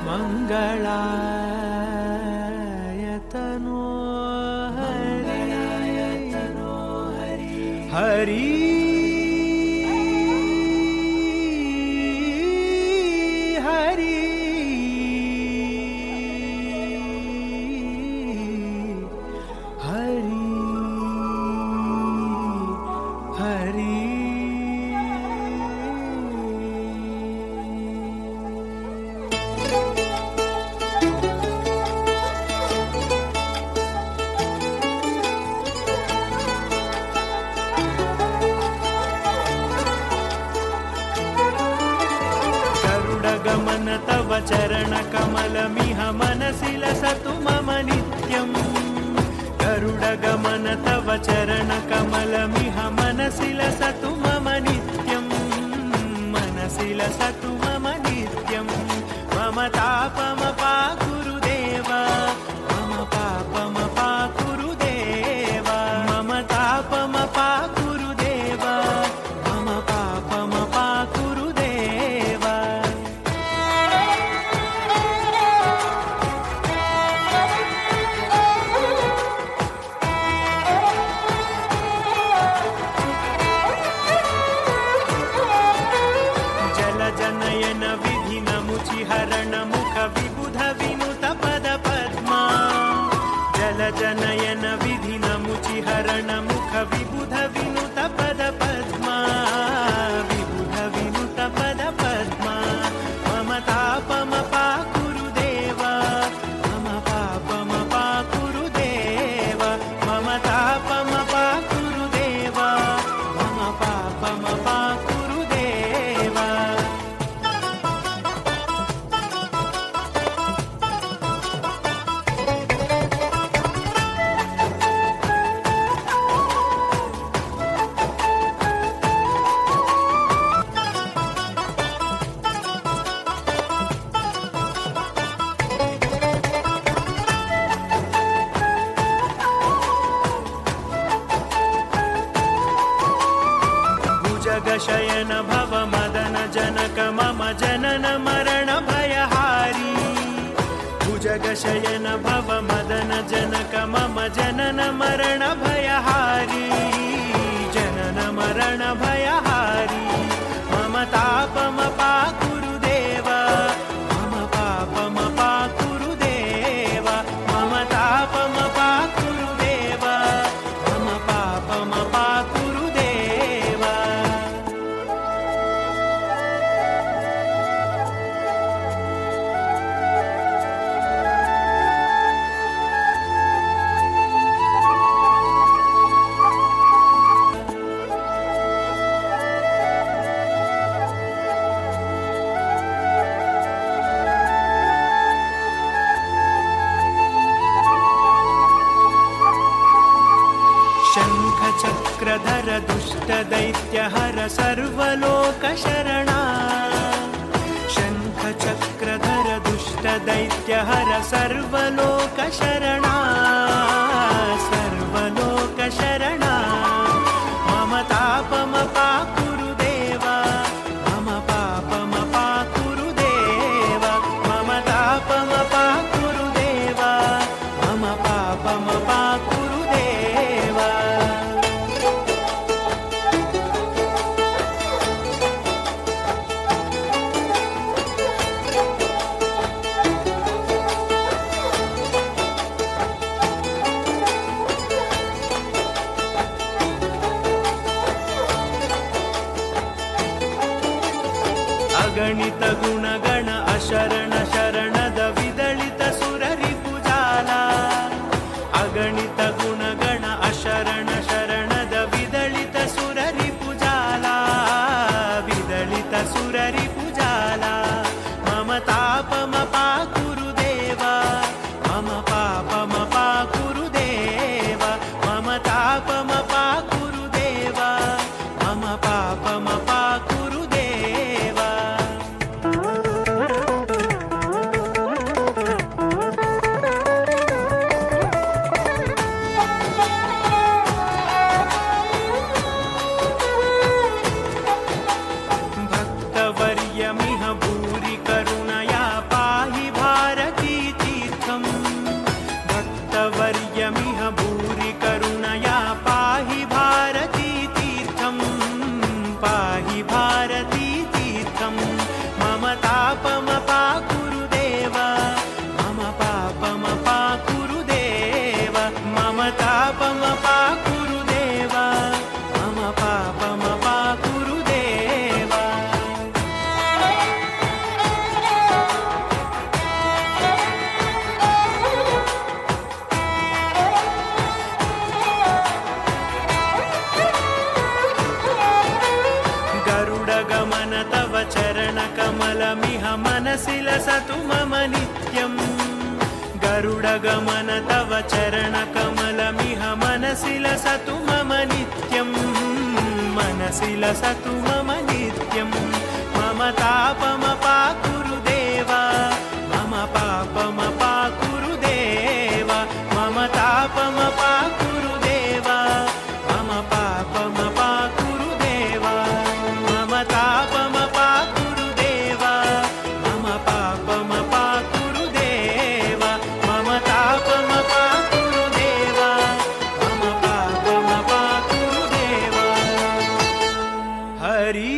मंगलायतनो हरि गमन तव चरण कमलमिह मनसि लसतु मम नित्यम् गरुड गमन तव चरण कमलमिह मनसि लसतु मम नित्यम् मनसि लसतु मम नित्यम् मम तापमपा गुरुदेव मम पापमपा गुरुदेव मम तापमपा गुरुदेव मम पापमपा गुरुदेव जनयन विधिन मुचिहरण मुख विबुध विनुत पद पद्मा जल जनयन विधिन मुचिहरण मुख विबुध विनुत पद पद्मा विबुध विनुत पद पद्मा मम तापमपा गुरुदेव मम पापमपा गुरुदेव मम तापमपा गुरुदेव मम पापमपा गुरुदेव शयन भव मदन जनक मम जनन मरण भयहारी भुजग शयन भव मदन जनक मम जनन मरण भयहारी जनन मरण भयहारी मम तापमपा गुरुदेव मम पापमपा गुरुदेव मम तापमपा गुरुदेव मम पापमपा गुरुदेव चक्रधर दुष्ट दैत्य हर सर्वलोक शरणा शंख चक्रधर दुष्ट दैत्य हर सर्वलोक शरणा सर्वलोक शरणा मम तापमपा गुरुदेव मम पापमपा गुरुदेव मम तापमपा गुरुदेव मम पापमपा गुरुदेव अगणित गुणगण अशरण शरणद विदलित सुररि पुजाला अगणित गुणगण अशरण शरणद विदलित सुररि पुजाला विदलित सुररि पुजाला मम तापमपा गुरुदेव मम पापमपा गुरुदेव मम तापमपा गुरुदेव मम पापमपा गुरुदेव कमलमिह मनसि लसतु मम नित्यम् गरुडगमन तव चरणकमलमिह मनसि लसतु मम नित्यम् मनसि लसतु मम नित्यम् मम तापमपाकुरु देवा मम पापमपाकुरु देवा मम तापमपाकुरु देवा मम पापमपाकुरु देवा मम तापमपाकुरु देवा मम पापमपाकुरु देवा मम तापमपाकुरु देवा मम पापमपाकुरु देवा हरि